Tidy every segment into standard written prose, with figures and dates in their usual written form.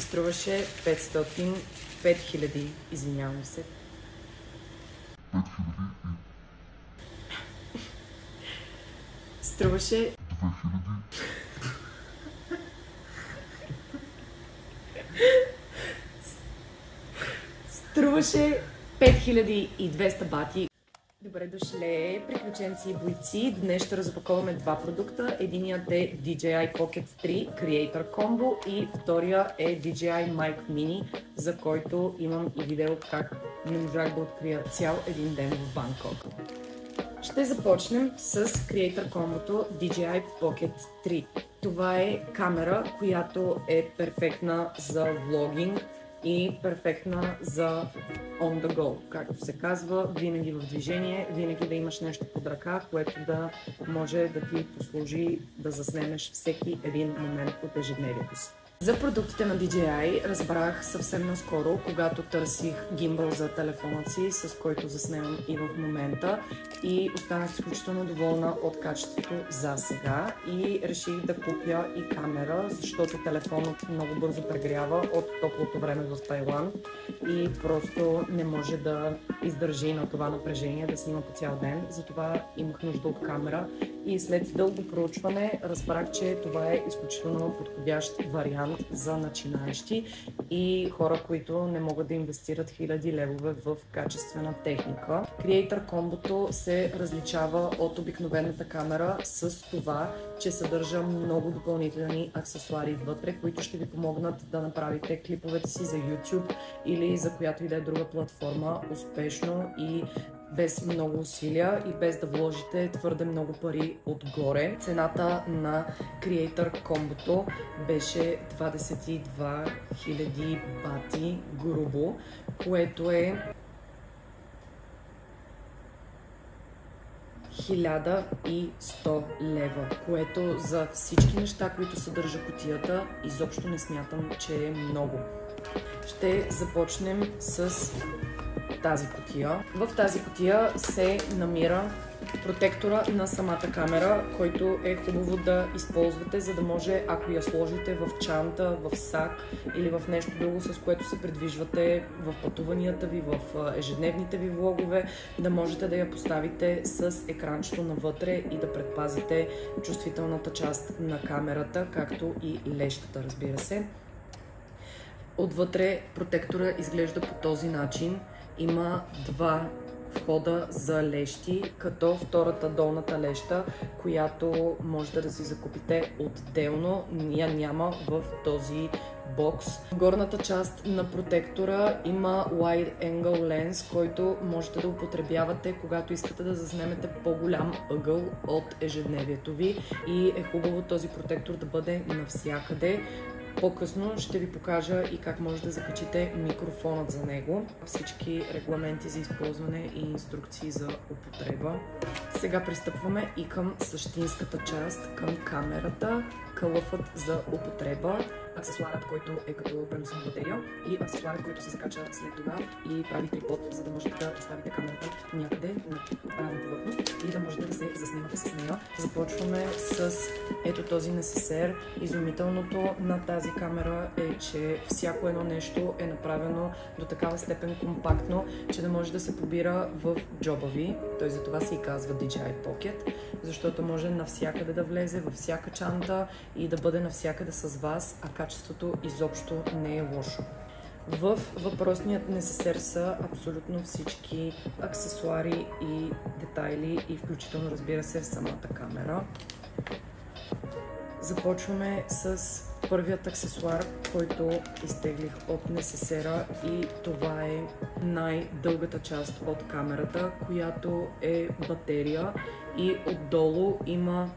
Струваше 5000, извинявам се. 5000 Струваше 2000. Струваше 5200 бати. Добре дошли, приключенци и бойци. Днес ще разопаковаме два продукта. Единият е DJI Pocket 3 Creator Combo и втория е DJI Mic Mini, за който имам и видео как не можах да открия цял един ден в Банкок. Ще започнем с Creator Combo DJI Pocket 3. Това е камера, която е перфектна за влогинг и перфектна за on the go, както се казва, винаги в движение, винаги да имаш нещо под ръка, което да може да ти послужи да заснемеш всеки един момент от ежедневието си. За продуктите на DJI разбрах съвсем наскоро, когато търсих гимбъл за телефона си, с който заснемам и в момента, и останах изключително доволна от качеството за сега и реших да купя и камера, защото телефонът много бързо прегрява от топлото време в Тайланд и просто не може да издържи на това напрежение да снима по цял ден. Затова имах нужда от камера и след дълго проучване разбрах, че това е изключително подходящ вариант за начинаещи и хора, които не могат да инвестират хиляди левове в качествена техника. Creator Combo се различава от обикновената камера с това, че съдържа много допълнителни аксесуари вътре, които ще ви помогнат да направите клиповете си за YouTube или за която и да е друга платформа успешно и без много усилия и без да вложите твърде много пари отгоре. Цената на Creator Combo беше 22 000 бати грубо, което е 1100 лева, което за всички неща, които съдържа кутията, изобщо не смятам, че е много. Ще започнем с тази кутия. В тази кутия се намира протектора на самата камера, който е хубаво да използвате, за да може, ако я сложите в чанта, в сак или в нещо друго, с което се придвижвате в пътуванията ви, в ежедневните ви влогове, да можете да я поставите с екранчето навътре и да предпазите чувствителната част на камерата, както и лещата, разбира се. Отвътре протектора изглежда по този начин. Има два входа за лещи, като втората долната леща, която можете да си закупите отделно, я няма в този бокс. В горната част на протектора има Wide Angle Lens, който можете да употребявате, когато искате да заснемете по-голям ъгъл от ежедневието ви, и е хубаво този протектор да бъде навсякъде. По-късно ще ви покажа и как може да закачите микрофонът за него, всички регламенти за използване и инструкции за употреба. Сега пристъпваме и към същинската част, към камерата, кълъфът за употреба, аксесуарът, който е като преносна батерия, и аксесуарът, който се закача след това и прави трипод, за да можете да поставите камерата някъде на равна повърхност и да можете да се заснемате с нея. Започваме с ето този несесер. Изумителното на тази камера е, че всяко едно нещо е направено до такава степен компактно, че да може да се побира в джоба ви. Той за това се и казва DJI Pocket, защото може навсякъде да влезе, във всяка чанта и да бъде навсякъде с вас, а качеството изобщо не е лошо. В въпросният несесер са абсолютно всички аксесуари и детайли, и включително, разбира се, самата камера. Започваме с първият аксесуар, който изтеглих от несесера, и това е най-дългата част от камерата, която е батерия, и отдолу има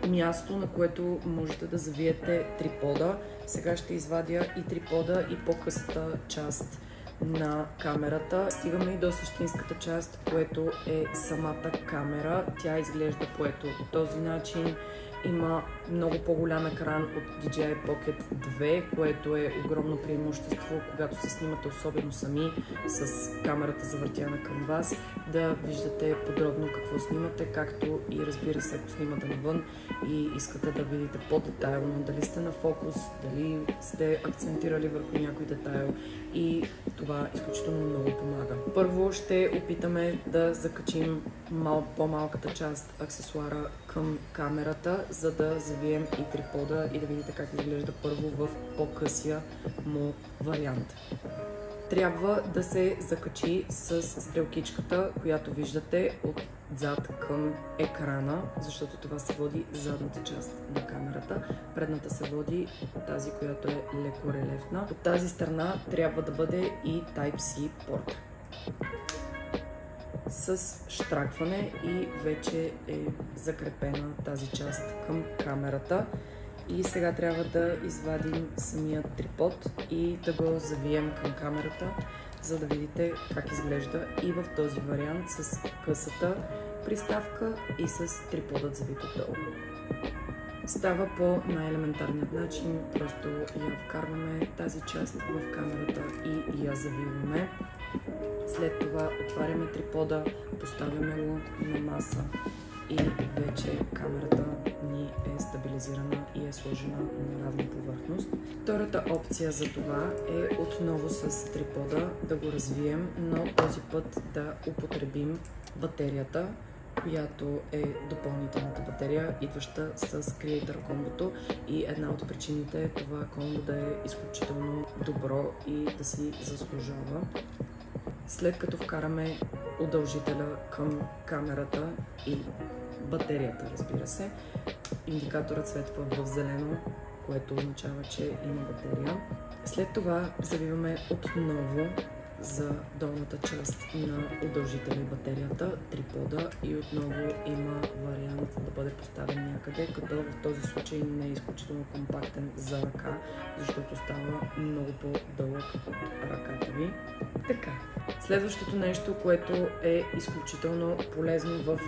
място, на което можете да завиете трипода. Сега ще извадя и трипода, и по-късата част на камерата. Стигаме и до същинската част, което е самата камера. Тя изглежда по този начин. има много по-голям екран от DJI Pocket 2, което е огромно преимущество, когато се снимате особено сами с камерата завъртяна към вас, да виждате подробно какво снимате, както и разбира се, ако снимате навън и искате да видите по-детайлно дали сте на фокус, дали сте акцентирали върху някой детайл, и това изключително много помага. Първо ще опитаме да закачим по-малката част аксесуара към камерата, за да завием и трипода и да видите как изглежда първо в по-късия му вариант. Трябва да се закачи с стрелкичката, която виждате отзад към екрана, защото това се води задната част на камерата. Предната се води тази, която е леко релефна. От тази страна трябва да бъде и Type-C порт с щракване и вече е закрепена тази част към камерата. И сега трябва да извадим самия трипод и да го завием към камерата, за да видите как изглежда и в този вариант с късата приставка и с триподът завит отдолу. Става по най-елементарният начин, просто я вкарваме тази част в камерата и я завиваме. След това отваряме трипода, поставяме го на маса и вече камерата ни е стабилизирана и е сложена на равна повърхност. Втората опция за това е отново с трипода да го развием, но този път да употребим батерията, която е допълнителната батерия, идваща с Creator комбото, и една от причините е това комбо да е изключително добро и да си заслужава. След като вкараме удължителя към камерата и батерията, разбира се, индикаторът светва в зелено, което означава, че има батерия. След това завиваме отново за долната част на удължителя и батерията, трипода, и отново има вариант да бъде поставен някъде, като в този случай не е изключително компактен за ръка, защото става много по-дълъг от ръката ви. Така. Следващото нещо, което е изключително полезно в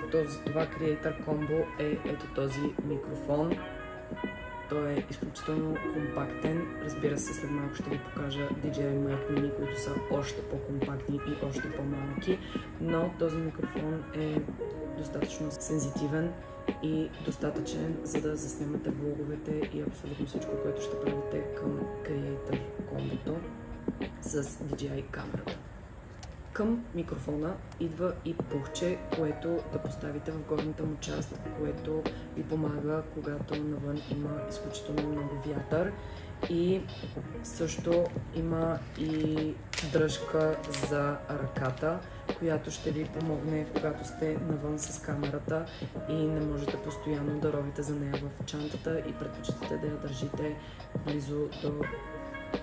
това Creator комбо, е ето този микрофон. Той е изключително компактен. Разбира се, след малко ще ви покажа DJI Mic Mini, които са още по-компактни и още по-малки, но този микрофон е достатъчно сензитивен и достатъчен, за да заснемате влоговете и абсолютно всичко, което ще правите към Creator комбото с DJI камерата. Към микрофона идва и пухче, което да поставите в горната му част, което ви помага, когато навън има изключително много вятър. И също има и дръжка за ръката, която ще ви помогне, когато сте навън с камерата и не можете постоянно да ровите за нея в чантата и предпочитате да я държите близо до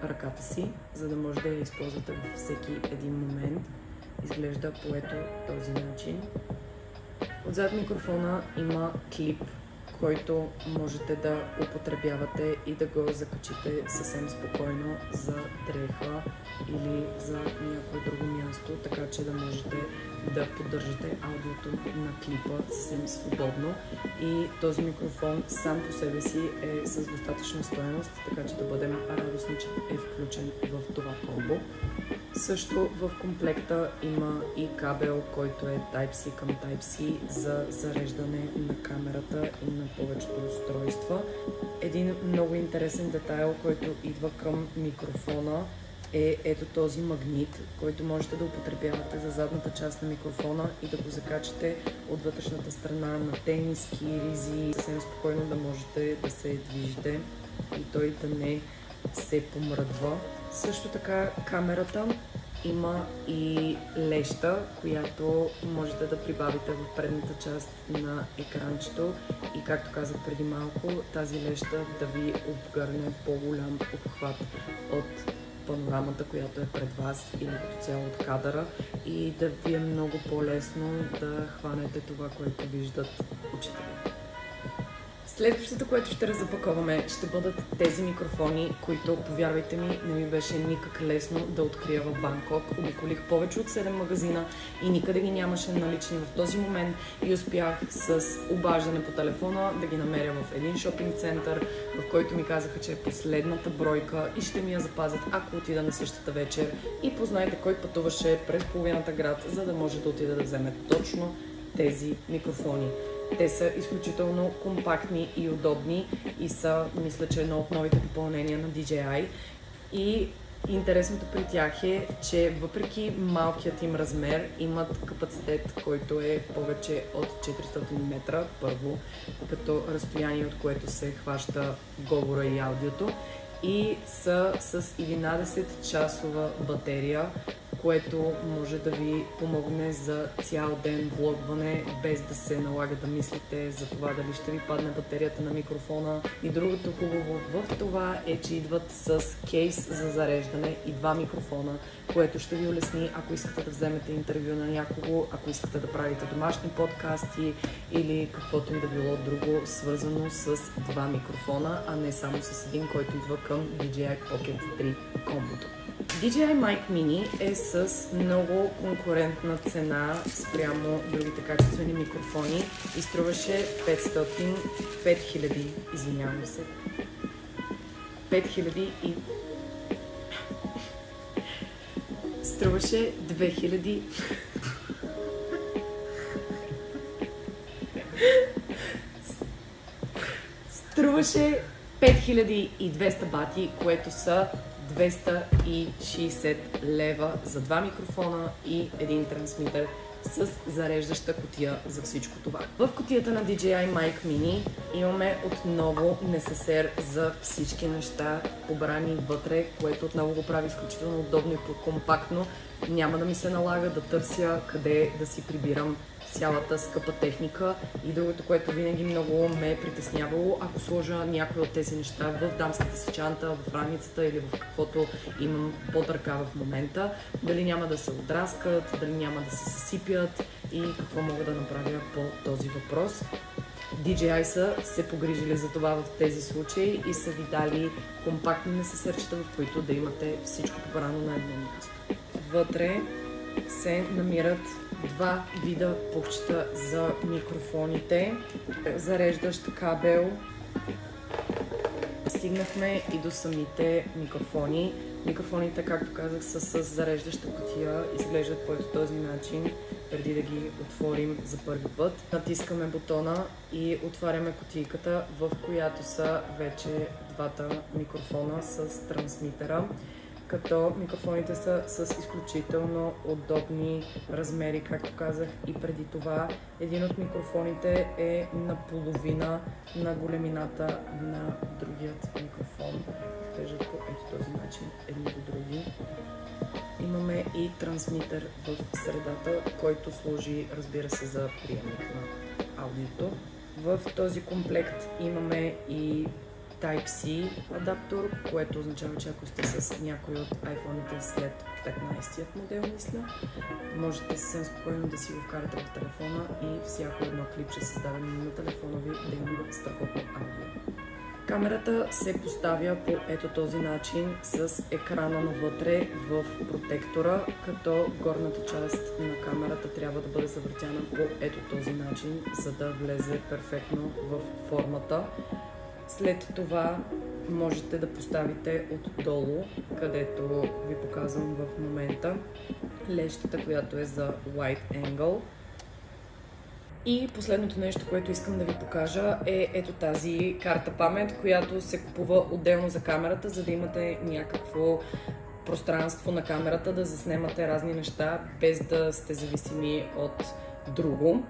ръката си, за да може да я използвате във всеки един момент. Изглежда по ето този начин. Отзад микрофона има клип, който можете да употребявате и да го закачите съвсем спокойно за дреха или за някое друго място, така че да можете да поддържате аудиото на клипа съвсем свободно. И този микрофон сам по себе си е с достатъчна стойност, така че да бъдем радостни, че е включен в това комбо. Също в комплекта има и кабел, който е Type-C към Type-C за зареждане на камерата и на повечето устройства. Един много интересен детайл, който идва към микрофона, е ето този магнит, който можете да употребявате за задната част на микрофона и да го закачате от вътрешната страна на тениски, ризи, съвсем спокойно да можете да се движите и той да не се помръдва. Също така камерата има и леща, която можете да прибавите в предната част на екранчето и, както казах преди малко, тази леща да ви обгърне по-голям обхват от панорамата, която е пред вас или като цяло от кадъра, и да ви е много по-лесно да хванете това, което виждат очите ви. Следващото, което ще разопаковаме, ще бъдат тези микрофони, които, повярвайте ми, не ми беше никак лесно да открия в Банкок. Обиколих повече от 7 магазина и никъде ги нямаше налични в този момент и успях с обаждане по телефона да ги намеря в един шопинг център, в който ми казаха, че е последната бройка и ще ми я запазят, ако отида на същата вечер. И познайте кой пътуваше през половината град, за да може да отида да вземе точно тези микрофони. Те са изключително компактни и удобни и са, мисля, че едно от новите допълнения на DJI. И интересното при тях е, че въпреки малкият им размер, имат капацитет, който е повече от 400 метра, първо, като разстояние, от което се хваща говора и аудиото, и са с 11-часова батерия, което може да ви помогне за цял ден влогване, без да се налага да мислите за това дали ще ви падне батерията на микрофона. И другото хубаво в това е, че идват с кейс за зареждане и 2 микрофона, което ще ви улесни, ако искате да вземете интервю на някого, ако искате да правите домашни подкасти или каквото и да било друго, свързано с 2 микрофона, а не само с един, който идва към DJI Pocket 3 комбото. DJI Mic Mini е с много конкурентна цена спрямо другите качествени микрофони и струваше 5000, извинявам се, 5000 и... струваше 2000... струваше 5200 бати, което са 260 лева за 2 микрофона и един трансмитър с зареждаща кутия за всичко това. В кутията на DJI Mic Mini имаме отново несесер за всички неща, побрани вътре, което отново го прави изключително удобно и компактно. Няма да ми се налага да търся къде да си прибирам цялата скъпа техника. И другото, което винаги много ме е притеснявало, ако сложа някои от тези неща в дамската си чанта, в раницата или в каквото имам под ръка в момента, дали няма да се отраскат, дали няма да се съсипят и какво мога да направя по този въпрос. DJI са се погрижили за това в тези случаи и са ви дали компактни несесерчета, в които да имате всичко побрано на едно място. Вътре се намират 2 вида пухчета за микрофоните, зареждащ кабел. Стигнахме и до самите микрофони. Микрофоните, както казах, са с зареждаща кутия, изглеждат по този начин. Преди да ги отворим за първи път, натискаме бутона и отваряме кутийката, в която са вече 2 микрофона с трансмитера. Като микрофоните са с изключително удобни размери, както казах и преди това. Един от микрофоните е наполовина на големината на другият микрофон. Изглеждат по ето този начин, едни до други. Имаме и трансмитър в средата, който служи, разбира се, за приемник на аудиото. В този комплект имаме и Type-C адаптор, което означава, че ако сте с някой от iPhone-ите след 15-тият модел, мисля, можете съвсем спокойно да си го вкарате в телефона и всяко едно клипче, създадено на телефона ви, да има страхотно аудио. Камерата се поставя по ето този начин с екрана навътре в протектора, като горната част на камерата трябва да бъде завъртяна по ето този начин, за да влезе перфектно в формата. След това можете да поставите отдолу, където ви показвам в момента, лещата, която е за wide angle. И последното нещо, което искам да ви покажа е ето тази карта памет, която се купува отделно за камерата, за да имате някакво пространство на камерата, да заснемате разни неща, без да сте зависими от друго.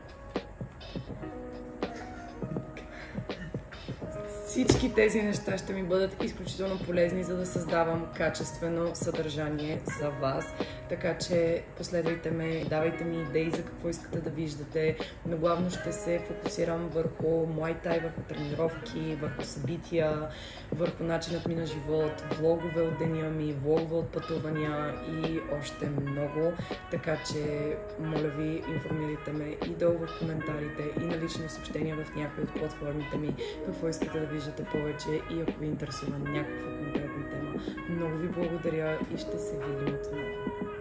Всички тези неща ще ми бъдат изключително полезни, за да създавам качествено съдържание за вас. Така че последвайте ме, давайте ми идеи за какво искате да виждате. Но главно ще се фокусирам върху Muay-Thai, върху тренировки, върху събития, върху начинът ми на живот, влогове от деня ми, влогове от пътувания и още много. Така че, моля ви, информирайте ме и долу в коментарите, и на лични съобщения в някои от платформите ми, какво искате да виждате повече и ако ви интересува някаква конкретна тема. Много ви благодаря и ще се видим отново.